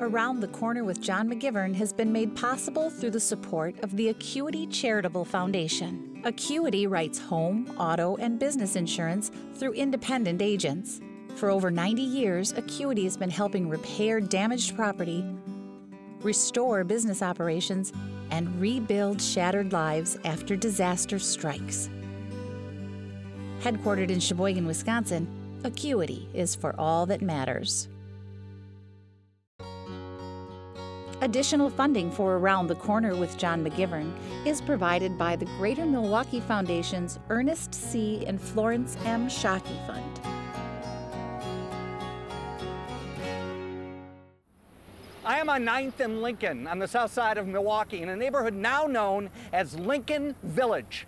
Around the Corner with John McGivern has been made possible through the support of the Acuity Charitable Foundation. Acuity writes home, auto, and business insurance through independent agents. For over 90 years, Acuity has been helping repair damaged property, restore business operations, and rebuild shattered lives after disaster strikes. Headquartered in Sheboygan, Wisconsin, Acuity is for all that matters. Additional funding for Around the Corner with John McGivern is provided by the Greater Milwaukee Foundation's Ernest C. and Florence M. Shockey Fund. I am on 9th and Lincoln on the south side of Milwaukee in a neighborhood now known as Lincoln Village.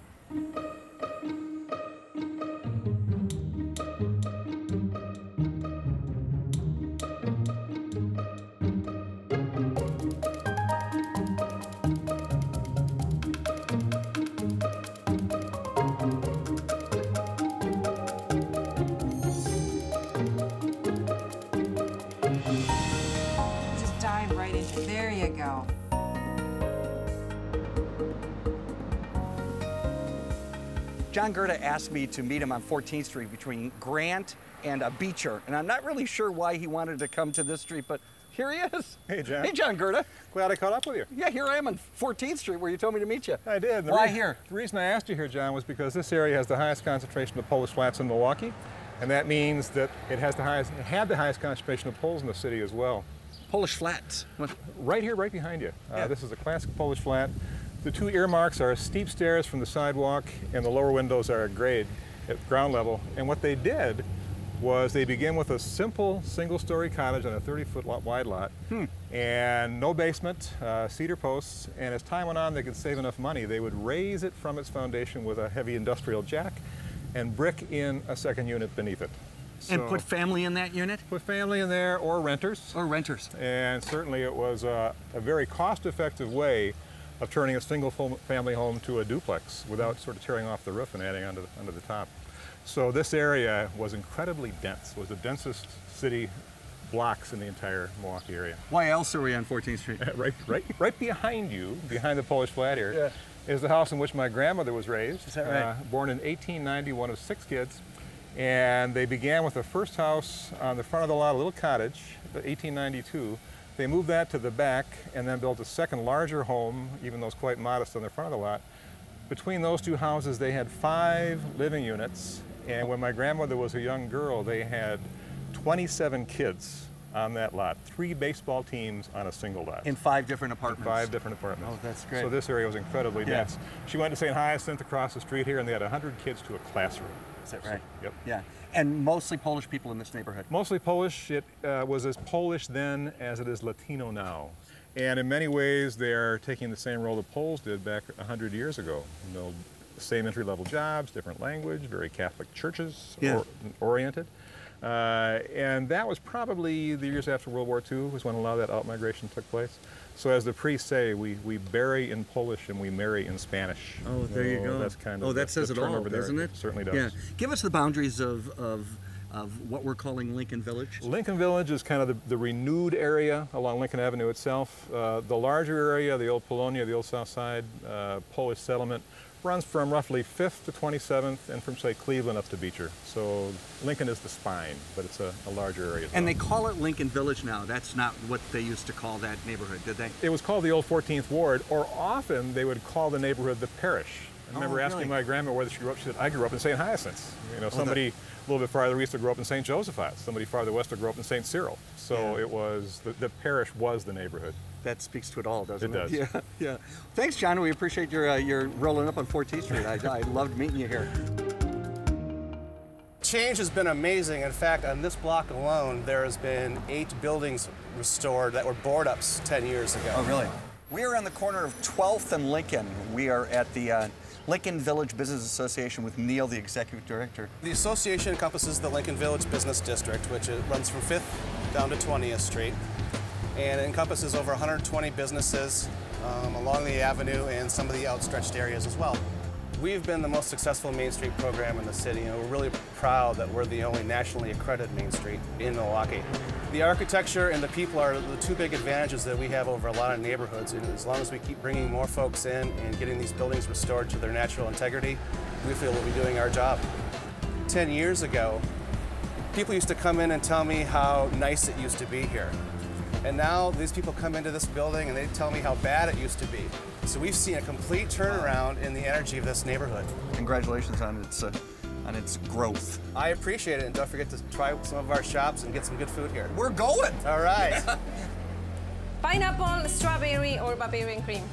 There you go. John Gurda asked me to meet him on 14th Street between Grant and Beecher, and I'm not really sure why he wanted to come to this street, but here he is. Hey, John. Hey, John Gurda. Glad I caught up with you. Yeah, here I am on 14th Street where you told me to meet you. I did. Why here? The reason I asked you here, John, was because this area has the highest concentration of Polish flats in Milwaukee, and that means that it had the highest concentration of Poles in the city as well. Polish flats. Right here, right behind you. Yeah. This is a classic Polish flat. The two earmarks are steep stairs from the sidewalk, and the lower windows are at grade, at ground level. And what they did was they began with a simple single-story cottage on a 30-foot wide lot, and no basement, cedar posts. And as time went on, they could save enough money. They would raise it from its foundation with a heavy industrial jack and brick in a second unit beneath it. And put family in that unit? Put family in there, or renters. Or renters. And certainly it was a very cost-effective way of turning a single family home to a duplex without sort of tearing off the roof and adding onto the top. So this area was incredibly dense. It was the densest city blocks in the entire Milwaukee area. Why else are we on 14th Street? right behind you, behind the Polish flat here, is the house in which my grandmother was raised. Is that right? Born in 1890, one of 6 kids. And they began with the first house on the front of the lot, a little cottage, 1892. They moved that to the back and then built a second larger home, even though it's quite modest on the front of the lot. Between those two houses, they had 5 living units. And when my grandmother was a young girl, they had 27 kids on that lot, 3 baseball teams on a single lot. In 5 different apartments? In 5 different apartments. Oh, that's great. So this area was incredibly dense. She went to St. Hyacinth across the street here, and they had 100 kids to a classroom. Is that right? Yep. Yeah. And mostly Polish people in this neighborhood? Mostly Polish. It was as Polish then as it is Latino now. And in many ways, they are taking the same role the Poles did back 100 years ago. You know, same entry-level jobs, different language, very Catholic churches oriented. And that was probably the years after World War II was when a lot of that out-migration took place. So as the priests say, we bury in Polish and we marry in Spanish. Oh, there you go. That's kind of that says it all, doesn't it? It certainly does. Yeah. Give us the boundaries of what we're calling Lincoln Village. Lincoln Village is kind of the renewed area along Lincoln Avenue itself. The larger area, the old Polonia, the old South Side Polish settlement, runs from roughly 5th to 27th and from, say, Cleveland up to Beecher. So Lincoln is the spine, but it's a larger area. And they call it Lincoln Village now. That's not what they used to call that neighborhood, did they? It was called the old 14th Ward, or often they would call the neighborhood the parish. I remember asking my grandma whether she grew up. She said, I grew up in St. Hyacinth. You know, somebody a little bit farther east would grow up in St. Josaphat. Somebody farther west would grow up in St. Cyril. So it was, the parish was the neighborhood. That speaks to it all, doesn't it? It does. Yeah. Thanks, John. We appreciate your rolling up on 14th Street. I loved meeting you here. Change has been amazing. In fact, on this block alone, there has been 8 buildings restored that were board-ups 10 years ago. Oh, really? We are on the corner of 12th and Lincoln. We are at the Lincoln Village Business Association with Neil, the executive director. The association encompasses the Lincoln Village Business District, which runs from 5th down to 20th Street. And it encompasses over 120 businesses along the avenue and some of the outstretched areas as well. We've been the most successful Main Street program in the city, and we're really proud that we're the only nationally accredited Main Street in Milwaukee. The architecture and the people are the two big advantages that we have over a lot of neighborhoods, and as long as we keep bringing more folks in and getting these buildings restored to their natural integrity, we feel we'll be doing our job. 10 years ago, people used to come in and tell me how nice it used to be here. And now these people come into this building and they tell me how bad it used to be. So we've seen a complete turnaround in the energy of this neighborhood. Congratulations on its growth. I appreciate it, and don't forget to try some of our shops and get some good food here. We're going. All right. Pineapple, strawberry, or barbarian cream.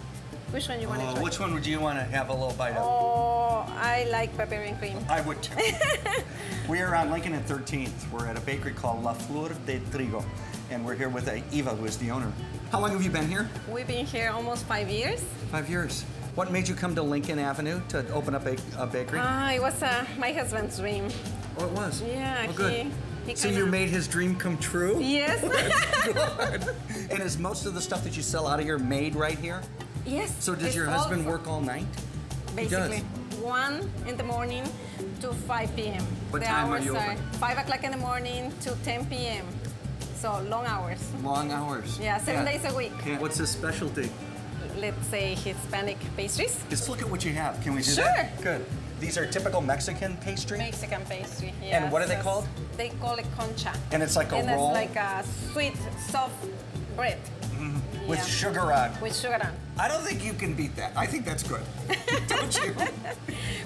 Which one you want to try? Which one would you want to have a little bite of? Oh, I like barbarian cream. I would too. We are on Lincoln and 13th. We're at a bakery called La Flor de Trigo, and we're here with Eva, who is the owner. How long have you been here? We've been here almost 5 years. 5 years. What made you come to Lincoln Avenue to open up a bakery? It was my husband's dream. Oh, it was? Yeah, oh, good. he So you made his dream come true? Yes. Good. And is most of the stuff that you sell out of here made right here? Yes. So does your husband work all night? Basically, 1 in the morning to 5 p.m. What the time are hours you open? 5 o'clock in the morning to 10 p.m. So long hours. Long hours. Yeah, 7 days a week. Yeah. What's his specialty? Let's say Hispanic pastries. Just look at what you have. Can we do Sure. that? Good. These are typical Mexican pastry? Mexican pastry, yeah. And what are they called? They call it concha. And it's like a and roll? it's like a sweet, soft bread. Mm-hmm. With Yeah. sugar on. With sugar on. I don't think you can beat that. I think that's good. Don't you?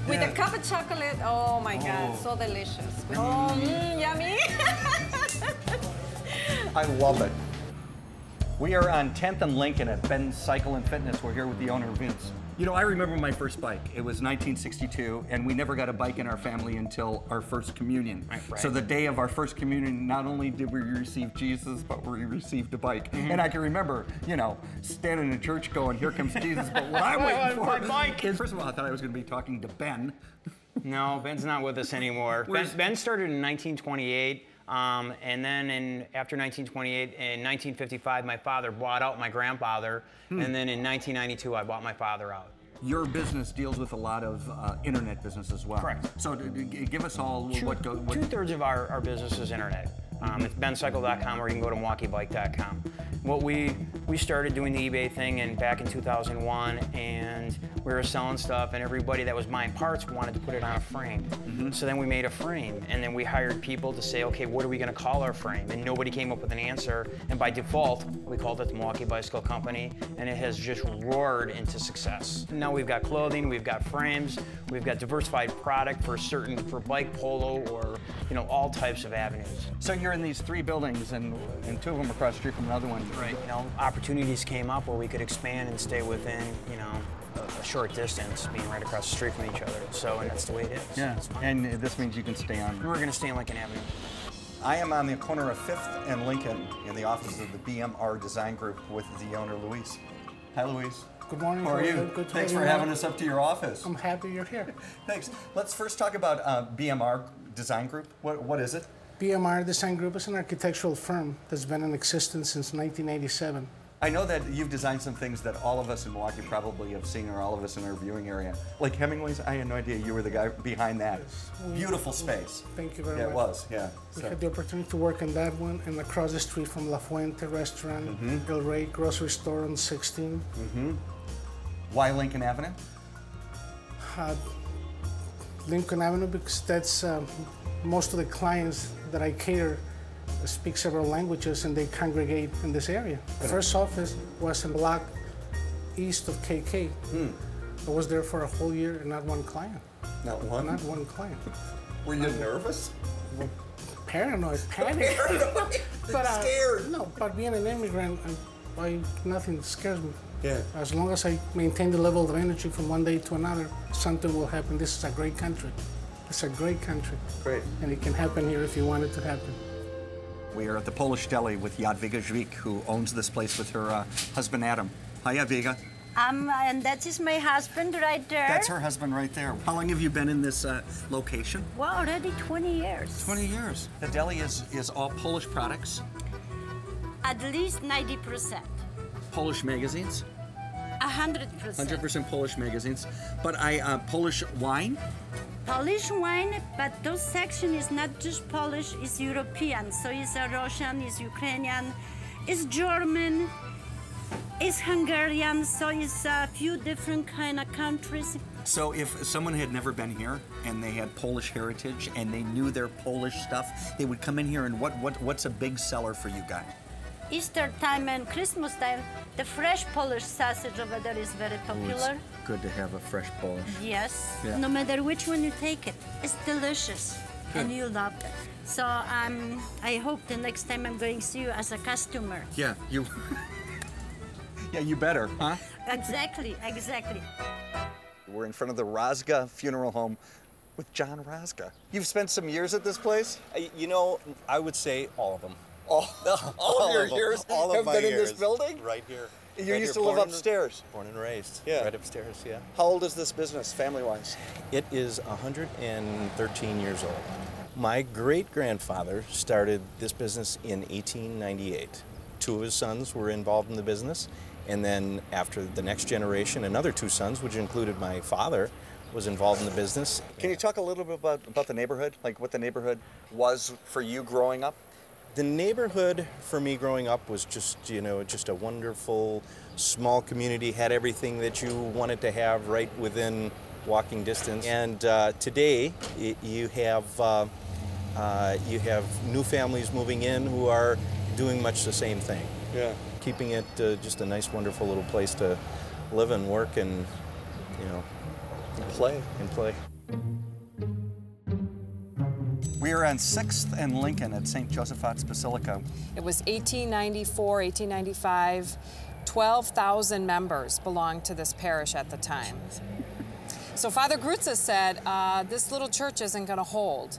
With Yeah. a cup of chocolate, oh my God, so delicious. Yummy. I love it. We are on 10th and Lincoln at Ben's Cycle and Fitness. We're here with the owner, Vince. You know, I remember my first bike. It was 1962, and we never got a bike in our family until our first communion. Right. So the day of our first communion, not only did we receive Jesus, but we received a bike. Mm-hmm. And I can remember, you know, standing in church going, here comes Jesus, but what I'm waiting for bike. is, first of all, I thought I was going to be talking to Ben. No, Ben's not with us anymore. Ben started in 1928. And then after 1928, in 1955, my father bought out my grandfather. And then in 1992, I bought my father out. Your business deals with a lot of internet business as well. Correct. So give us all what goes. Two-thirds of our business is internet. It's bencycle.com, or you can go to milwaukeebike.com. What we started doing the eBay thing back in 2001, and we were selling stuff, and everybody that was buying parts wanted to put it on a frame. So then we made a frame, and then we hired people to say, okay, what are we going to call our frame? And nobody came up with an answer, and by default, we called it the Milwaukee Bicycle Company, and it has just roared into success. Now we've got clothing, we've got frames, we've got diversified product for bike, polo, or all types of avenues. So you're in these 3 buildings, and 2 of them across the street from another one. Right. Opportunities came up where we could expand and stay within, a short distance, being right across the street from each other. So, and that's the way it is. Yeah. It's fun. And this means you can stay on. We're going to stay on Lincoln Avenue. I am on the corner of 5th and Lincoln in the office of the BMR Design Group with the owner, Luis. Hi, Luis. Good morning. How are you? Good to Thanks have for you having on. us up to your office. I'm happy you're here. Thanks. Let's first talk about BMR Design Group. What is it? BMR Design Group is an architectural firm that's been in existence since 1987. I know that you've designed some things that all of us in Milwaukee probably have seen, or all of us in our viewing area. Like Hemingway's, I had no idea you were the guy behind that. Beautiful space. Thank you very Yeah, much. it was, yeah. We had the opportunity to work on that one, and across the street from La Fuente Restaurant, El Rey Grocery Store on 16. Why Lincoln Avenue? Lincoln Avenue, because that's most of the clients that I cater speak several languages, and they congregate in this area. The first office was in block east of KK. I was there for a whole year and not one client. Not one? Not one client. Were you nervous? Paranoid, panic. But, scared? No, but being an immigrant, nothing scares me. Yeah. As long as I maintain the level of energy from one day to another, something will happen. This is a great country. It's a great country. Great. And it can happen here if you want it to happen. We are at the Polish Deli with Jadwiga Żwik, who owns this place with her husband, Adam. Hi, Jadwiga. And that is my husband right there. That's her husband right there. How long have you been in this location? Well, already 20 years. 20 years. The deli is all Polish products, At least 90%. Polish magazines. 100%. 100% Polish magazines. But Polish wine? Polish wine, but those section is not just Polish, it's European. So it's Russian, it's Ukrainian, it's German, it's Hungarian, so it's a few different kind of countries. So if someone had never been here and they had Polish heritage and they knew their Polish stuff, they would come in here, and what's a big seller for you guys? Easter time and Christmas time, the fresh Polish sausage over there is very popular. It's good to have a fresh Polish. Yes, Yeah. no matter which one you take it, it's delicious, Good. and you love it. So I hope the next time I'm going to see you as a customer. Yeah, you. Yeah, you better, huh? Exactly, exactly. We're in front of the Rozga funeral home with John Rozga. You've spent some years at this place? You know, I would say all of them. All of your years all have of my been in years. this building? Right here. You Right used here, to live born upstairs? Born and raised. Yeah. Right upstairs, yeah. How old is this business, family-wise? It is 113 years old. My great-grandfather started this business in 1898. Two of his sons were involved in the business, and then after the next generation, another two sons, which included my father, was involved in the business. Can you talk a little bit about the neighborhood? Like what the neighborhood was for you growing up? The neighborhood for me growing up was just, you know, just a wonderful small community, had everything that you wanted to have right within walking distance. And today you have new families moving in who are doing much the same thing. Yeah. Keeping it just a nice, wonderful little place to live and work and, you know, Play. And play. We are on 6th and Lincoln at St Josaphat Basilica. It was 1894, 1895. 12,000 members belonged to this parish at the time. So Father Grutza said, this little church isn't going to hold.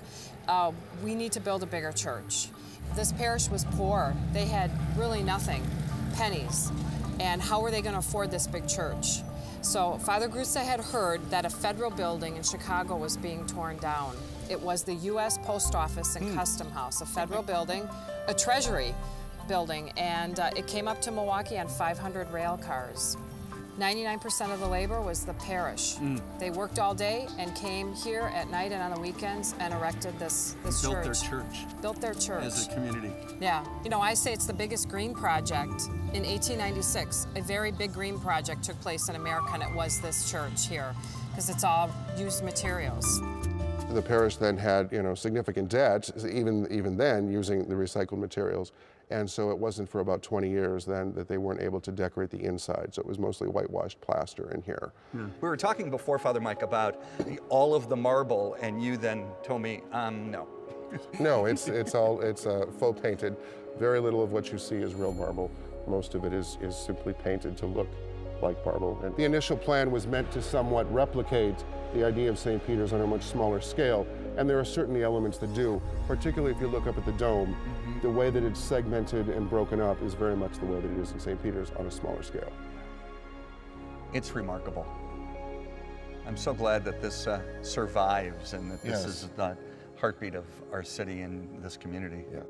We need to build a bigger church. This parish was poor. They had really nothing, pennies. And how were they going to afford this big church? So Father Grutza had heard that a federal building in Chicago was being torn down. It was the U.S. Post Office and Custom House, a federal building, a treasury building, and it came up to Milwaukee on 500 rail cars. 99% of the labor was the parish. They worked all day and came here at night and on the weekends and erected this church. Built their church. Built their church. As a community. Yeah. You know, I say it's the biggest green project. In 1896, a very big green project took place in America, and it was this church here, because it's all used materials. The parish then had, you know, significant debt, even then, using the recycled materials. And so it wasn't for about 20 years then that they weren't able to decorate the inside. So it was mostly whitewashed plaster in here. We were talking before, Father Mike, about all of the marble, and you then told me, no. No, it's faux painted. Very little of what you see is real marble. Most of it is simply painted to look like marble. And the initial plan was meant to somewhat replicate the idea of St. Peter's on a much smaller scale. And there are certainly elements that do, particularly if you look up at the dome. The way that it's segmented and broken up is very much the way that it is in St. Peter's on a smaller scale. It's remarkable. I'm so glad that this survives and that this is the heartbeat of our city and this community. Yeah.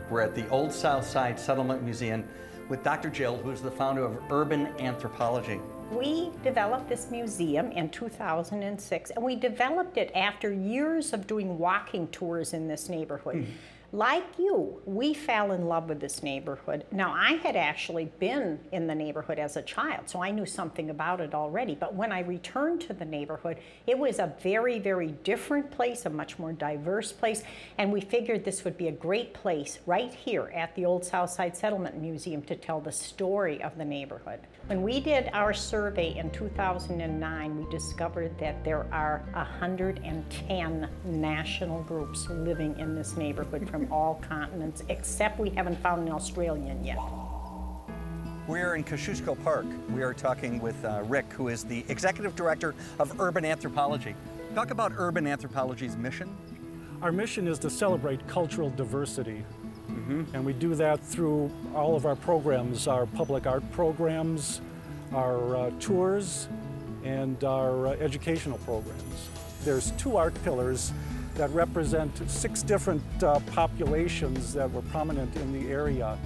We're at the Old South Side Settlement Museum with Dr. Jill, who's the founder of Urban Anthropology. We developed this museum in 2006, and we developed it after years of doing walking tours in this neighborhood. Like you, we fell in love with this neighborhood. Now, I had actually been in the neighborhood as a child, so I knew something about it already. But when I returned to the neighborhood, it was a very, very different place, a much more diverse place, and we figured this would be a great place right here at the Old South Side Settlement Museum to tell the story of the neighborhood. When we did our survey in 2009, we discovered that there are 110 national groups living in this neighborhood from all continents, except we haven't found an Australian yet. We're in Kosciuszko Park. We are talking with Rick, who is the Executive Director of Urban Anthropology. Talk about Urban Anthropology's mission. Our mission is to celebrate cultural diversity. And we do that through all of our programs, our public art programs, our tours, and our educational programs. There's 2 art pillars that represent 6 different populations that were prominent in the area.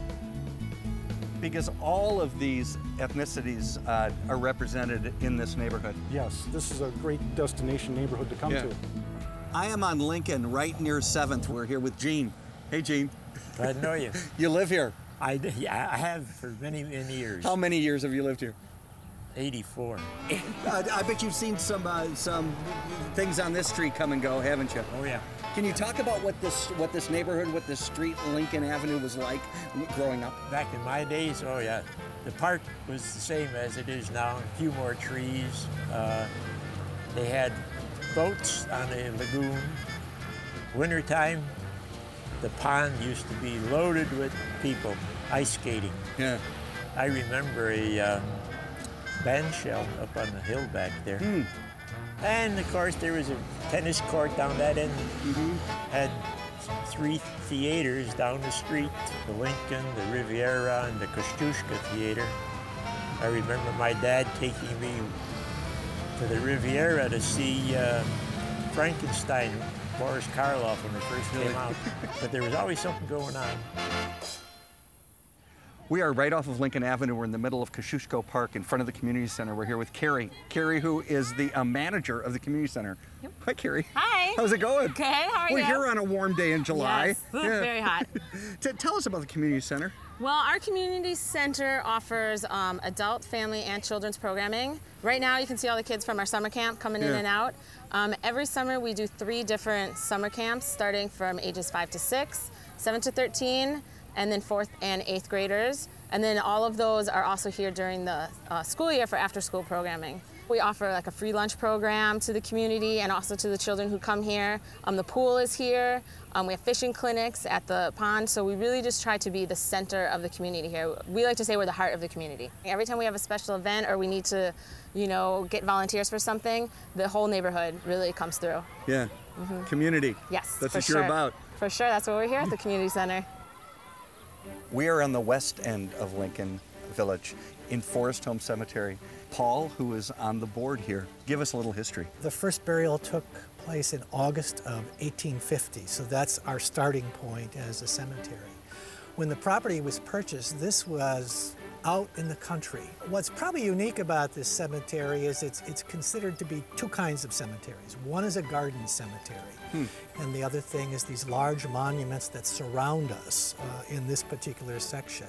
Because all of these ethnicities are represented in this neighborhood. Yes, this is a great destination neighborhood to come to. I am on Lincoln, right near 7th. We're here with Gene. Hey, Gene. Glad to know you. You live here? Yeah, I have for many, many years. How many years have you lived here? 84. I bet you've seen some things on this street come and go, haven't you? Oh yeah. Can you talk about what this neighborhood, what this street, Lincoln Avenue, was like growing up? Back in my days, oh yeah, the park was the same as it is now. A few more trees. They had boats on the lagoon. Wintertime, the pond used to be loaded with people ice skating. Yeah. I remember a band shell up on the hill back there. And of course there was a tennis court down that end. Had 3 theaters down the street, the Lincoln, the Riviera, and the Kosciuszko Theater. I remember my dad taking me to the Riviera to see Frankenstein, Boris Karloff, when they first came out. But there was always something going on. We are right off of Lincoln Avenue. We're in the middle of Kosciuszko Park in front of the community center. We're here with Kerry. Kerry, who is the manager of the community center. Yep. Hi, Kerry. Hi. How's it going? Good, how are you? We're here on a warm day in July. Yes, very hot. Tell us about the community center. Well, our community center offers adult, family, and children's programming. Right now, you can see all the kids from our summer camp coming in and out. Every summer, we do 3 different summer camps, starting from ages 5 to 6, 7 to 13, and then 4th and 8th graders. And then all of those are also here during the school year for after-school programming. We offer like a free lunch program to the community and also to the children who come here. The pool is here. We have fishing clinics at the pond, so we really just try to be the center of the community here. We like to say we're the heart of the community. Every time we have a special event or we need to, get volunteers for something, the whole neighborhood really comes through. Yeah, community. Yes, that's for what you're about. For sure, that's what we're here at the community center. We are on the west end of Lincoln Village in Forest Home Cemetery. Paul, who is on the board here, give us a little history. The first burial took place in August of 1850, so that's our starting point as a cemetery. When the property was purchased, this was out in the country. What's probably unique about this cemetery is it's considered to be 2 kinds of cemeteries. One is a garden cemetery, and the other thing is these large monuments that surround us in this particular section.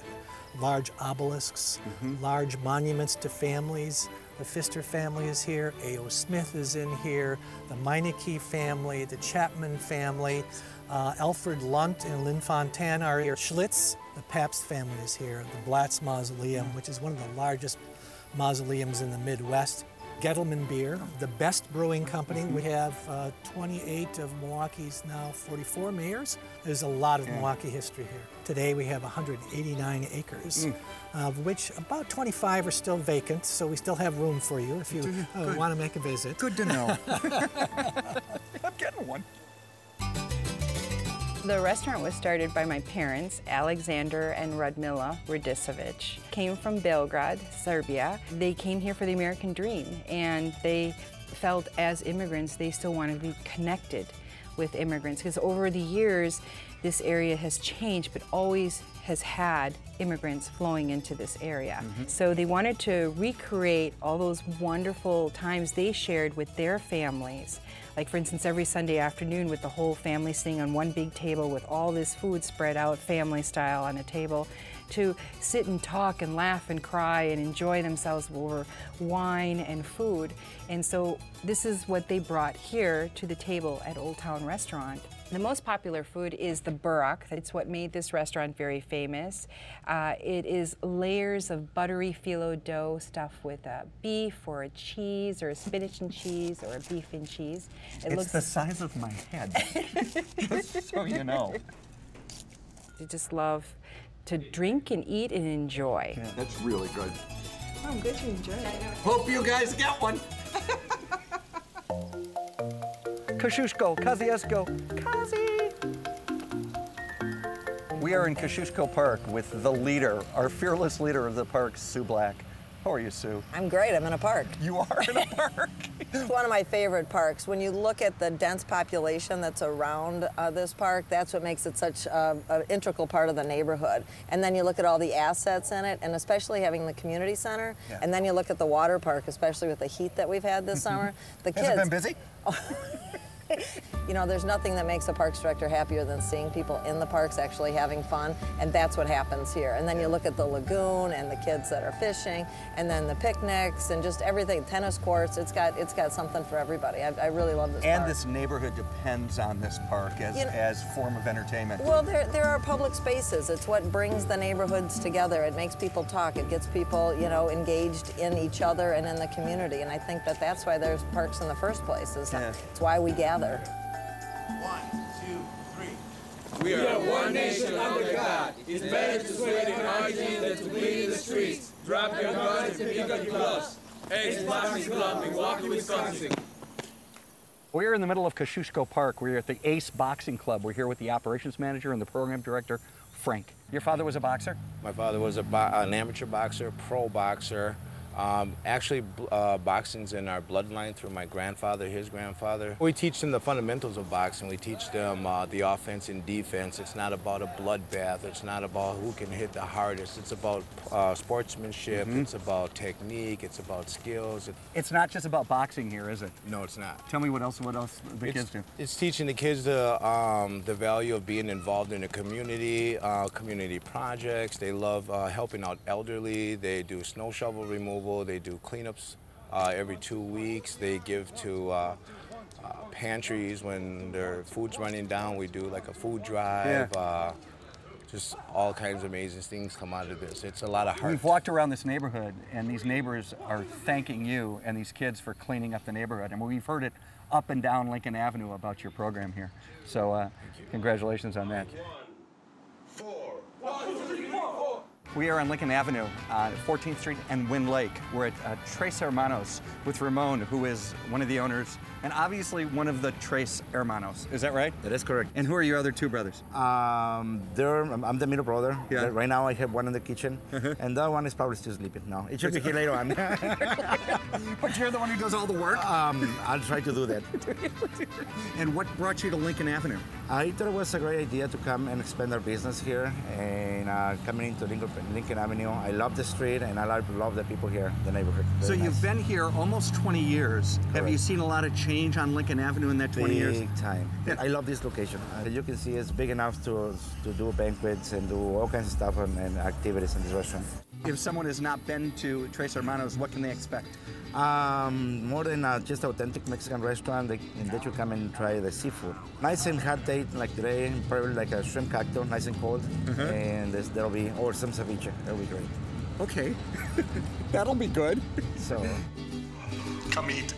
Large obelisks, large monuments to families. The Pfister family is here, A.O. Smith is in here, the Meineke family, the Chapman family, Alfred Lunt and Lynn Fontaine are here. Schlitz, the Pabst family is here, the Blatz Mausoleum, which is one of the largest mausoleums in the Midwest. Gettleman Beer, the best brewing company. We have 28 of Milwaukee's now 44 mayors. There's a lot of Milwaukee history here. Today we have 189 acres, of which about 25 are still vacant, so we still have room for you if you want to make a visit. Good to know. I'm getting one. The restaurant was started by my parents, Alexander and Radmila Radicevic. Came from Belgrade, Serbia. They came here for the American dream, and they felt as immigrants they still wanted to be connected with immigrants, because over the years this area has changed but always has had immigrants flowing into this area. So they wanted to recreate all those wonderful times they shared with their families. Like, for instance, every Sunday afternoon with the whole family sitting on one big table with all this food spread out family style on a table, to sit and talk and laugh and cry and enjoy themselves over wine and food. And so this is what they brought here to the table at Old Town Restaurant. The most popular food is the burak. It's what made this restaurant very famous. It is layers of buttery phyllo dough stuffed with a beef or a cheese or a spinach and cheese or a beef and cheese. It's the size of my head, just so you know. I just love to drink and eat and enjoy. Yeah, that's really good. Oh, I'm good to enjoy it. Hope you guys get one. Kosciuszko, Kosciuszko, Kosy. We are in Kosciuszko Park with the leader, our fearless leader of the park, Sue Black. How are you, Sue? I'm great. I'm in a park. You are in a park. It's one of my favorite parks. When you look at the dense population that's around this park, that's what makes it such an integral part of the neighborhood. And then you look at all the assets in it, and especially having the community center. Yeah. And then you look at the water park, especially with the heat that we've had this summer. The kids. Has it been busy? You know, there's nothing that makes a parks director happier than seeing people in the parks actually having fun, and that's what happens here. And then you look at the lagoon and the kids that are fishing, and then the picnics and just everything, tennis courts. It's got something for everybody. I really love this And park. this neighborhood depends on this park as form of entertainment. Well, there are public spaces. It's what brings the neighborhoods together. It makes people talk. It gets people, you know, engaged in each other and in the community. And I think that that's why there's parks in the first place. It's why we gather. 1, 2, 3. We are one nation under God. It's better to sweat in our jeans than to bleed in the streets. Drop your guns and pick up your gloves. Ex-Boxing Club, Milwaukee, Wisconsin. We're in the middle of Kosciuszko Park. We're at the Ace Boxing Club. We're here with the operations manager and the program director, Frank. Your father was a boxer? My father was an amateur boxer, pro boxer. Actually, boxing's in our bloodline through my grandfather, his grandfather. We teach them the fundamentals of boxing. We teach them the offense and defense. It's not about a bloodbath. It's not about who can hit the hardest. It's about sportsmanship. It's about technique. It's about skills. It's not just about boxing here, is it? No, it's not. Tell me what else the kids do. It's teaching the kids the value of being involved in the community, community projects. They love helping out elderly. They do snow shovel removal. They do cleanups every 2 weeks. They give to pantries when their food's running down. We do like a food drive. Just all kinds of amazing things come out of this. It's a lot of heart. We've walked around this neighborhood, and these neighbors are thanking you and these kids for cleaning up the neighborhood. And we've heard it up and down Lincoln Avenue about your program here. So congratulations on that. 4. 1, 2, 3, 4. We are on Lincoln Avenue, 14th Street and Wind Lake. We're at Tres Hermanos with Ramon, who is one of the owners and obviously one of the Tres Hermanos. Is that right? That is correct. And who are your other two brothers? I'm the middle brother. Yeah. Right now I have one in the kitchen, and the other one is probably still sleeping. No, it should be here later on. But you're the one who does all the work? I'll try to do that. And what brought you to Lincoln Avenue? I thought it was a great idea to come and expand our business here, and coming into Lincoln Avenue. I love the street, and I love the people here, the neighborhood. So you've been here almost 20 years. Correct. Have you seen a lot of change on Lincoln Avenue in that 20 years? Big time. Yeah. I love this location. You can see it's big enough to do banquets and do all kinds of stuff and activities in this restaurant. If someone has not been to Tres Hermanos, what can they expect? More than just authentic Mexican restaurant, they should come and try the seafood. Nice and hot day like today, probably like a shrimp cocktail, nice and cold, and there'll be, or some ceviche, that'll be great. Okay, that'll be good. So, come eat.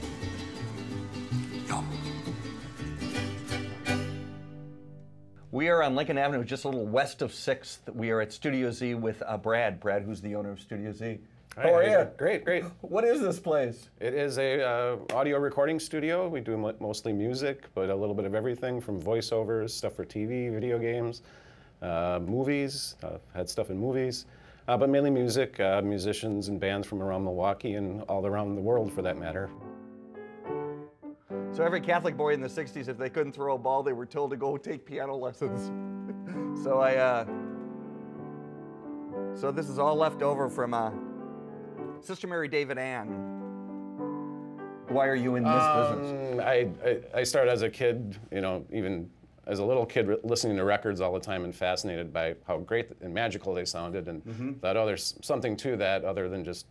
Yum. We are on Lincoln Avenue, just a little west of 6th. We are at Studio Z with Brad. Brad, who's the owner of Studio Z. Hi, How are you? Great, great. What is this place? It is a audio recording studio. We do mostly music, but a little bit of everything from voiceovers, stuff for TV, video games, movies, had stuff in movies, but mainly music, musicians and bands from around Milwaukee and all around the world for that matter. So every Catholic boy in the 60s, if they couldn't throw a ball, they were told to go take piano lessons. So this is all left over from Sister Mary David Ann. Why are you in this business? I started as a kid, you know, even as a little kid listening to records all the time and fascinated by how great and magical they sounded, and thought, oh, there's something to that other than just,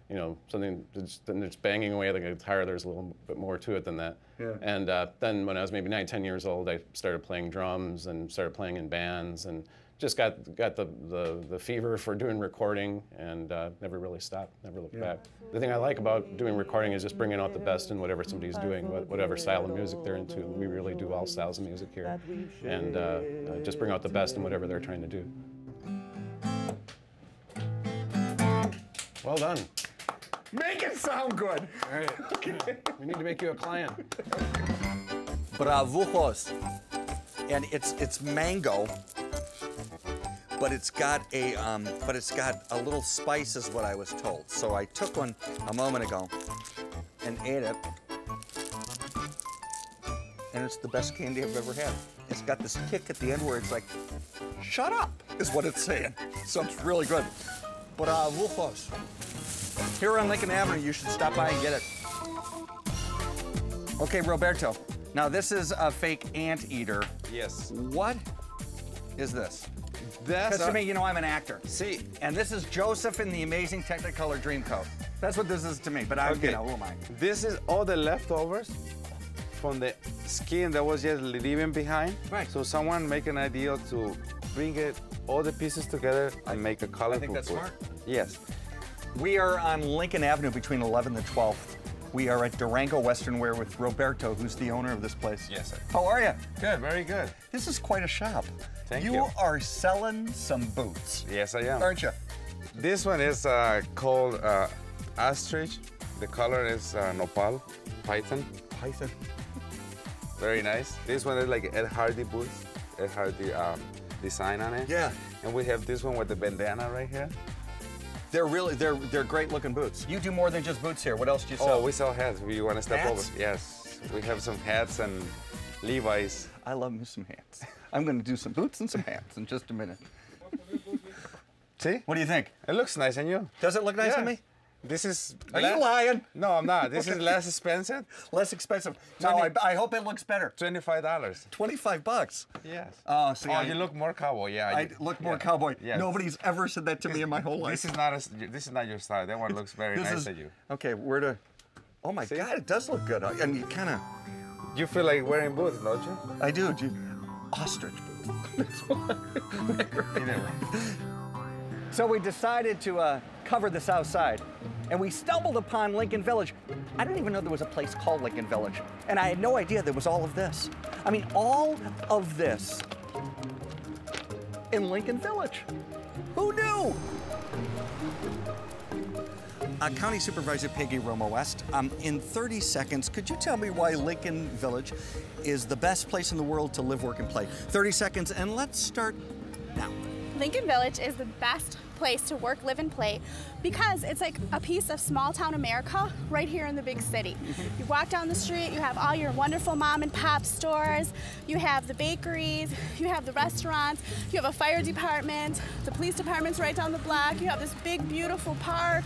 you know, something that's banging away the guitar. There's a little bit more to it than that. Yeah. And then when I was maybe 9, 10 years old, I started playing drums and started playing in bands, and just got the fever for doing recording, and never really stopped, never looked back. The thing I like about doing recording is just bringing out the best in whatever somebody's doing, whatever style of music they're into. We really do all styles of music here, and just bring out the best in whatever they're trying to do. Well done. Make it sound good. All right. Okay. We need to make you a client. Bravujos. And it's mango, but it's got a little spice, is what I was told. So I took one a moment ago and ate it, and it's the best candy I've ever had. It's got this kick at the end where it's like, shut up, is what it's saying. So it's really good. But we'll close. Here on Lincoln Avenue, you should stop by and get it. Okay, Roberto. Now this is a fake anteater. Yes. What is this? That's Because to me, you know, I'm an actor. See, and this is Joseph in the Amazing Technicolor Dreamcoat. That's what this is to me, but I'm, you know, who am I? This is all the leftovers from the skin that was just leaving behind. Right. So someone make an idea to bring it, all the pieces together and make a colorful I think that's food. smart. Yes. We are on Lincoln Avenue between 11th and 12th. We are at Durango Western Wear with Roberto, who's the owner of this place. Yes, sir. How are you? Good, very good. This is quite a shop. Thank you. you. Are selling some boots. Yes, I am. Aren't you? This one is called ostrich. The color is nopal, python. Python. Very nice. This one is like Ed Hardy boots. Ed Hardy design on it. Yeah. And we have this one with the bandana right here. They're really, they're great looking boots. You do more than just boots here. What else do you sell? Oh, we sell hats. If you want to step Hats? over. Yes. We have some hats and Levi's. I love me some hats. I'm going to do some boots and some hats in just a minute. See? What do you think? It looks nice on you. Does it look nice on me? This is... Are you lying? No, I'm not. This is less expensive. Less expensive. No, I hope it looks better. $25. 25 bucks. Yes. Oh, see, you look more cowboy. Yeah. I look more cowboy. Yes. Nobody's ever said that to me in my whole life. This is not your style. That one looks very nice on you. Okay, where to... Oh my God, it does look good. And you kind of... You feel like wearing boots, don't you? I do. Ostrich boots. So we decided to cover the south side, and we stumbled upon Lincoln Village. I didn't even know there was a place called Lincoln Village, and I had no idea there was all of this. I mean, all of this in Lincoln Village. Who knew? County Supervisor Peggy Romo West, in 30 seconds, could you tell me why Lincoln Village is the best place in the world to live, work, and play? 30 seconds, and let's start now. Lincoln Village is the best place to work, live, and play because it's like a piece of small town America right here in the big city. You walk down the street, you have all your wonderful mom and pop stores, you have the bakeries, you have the restaurants, you have a fire department, the police department's right down the block, you have this big beautiful park,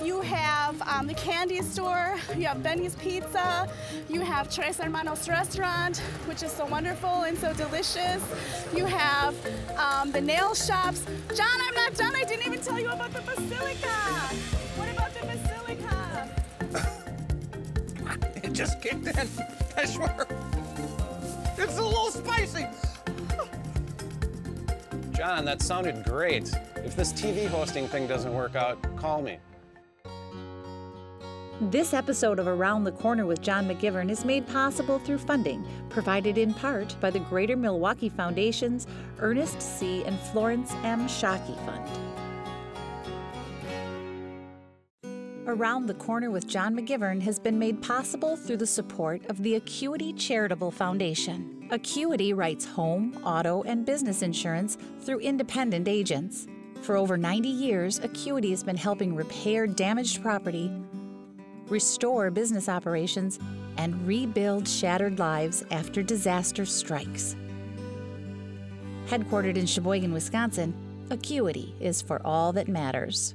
you have the candy store, you have Benny's Pizza, you have Tres Hermanos restaurant, which is so wonderful and so delicious. You have the nail shops. John, I'm not done. I didn't even tell you about the Basilica. What about the Basilica? It just kicked in, I swear. It's a little spicy. John, that sounded great. If this TV hosting thing doesn't work out, call me. This episode of Around the Corner with John McGivern is made possible through funding provided in part by the Greater Milwaukee Foundation's Ernest C. and Florence M. Shockey Fund. Around the Corner with John McGivern has been made possible through the support of the Acuity Charitable Foundation. Acuity writes home, auto, and business insurance through independent agents. For over 90 years, Acuity has been helping repair damaged property, restore business operations, and rebuild shattered lives after disaster strikes. Headquartered in Sheboygan, Wisconsin, Acuity is for all that matters.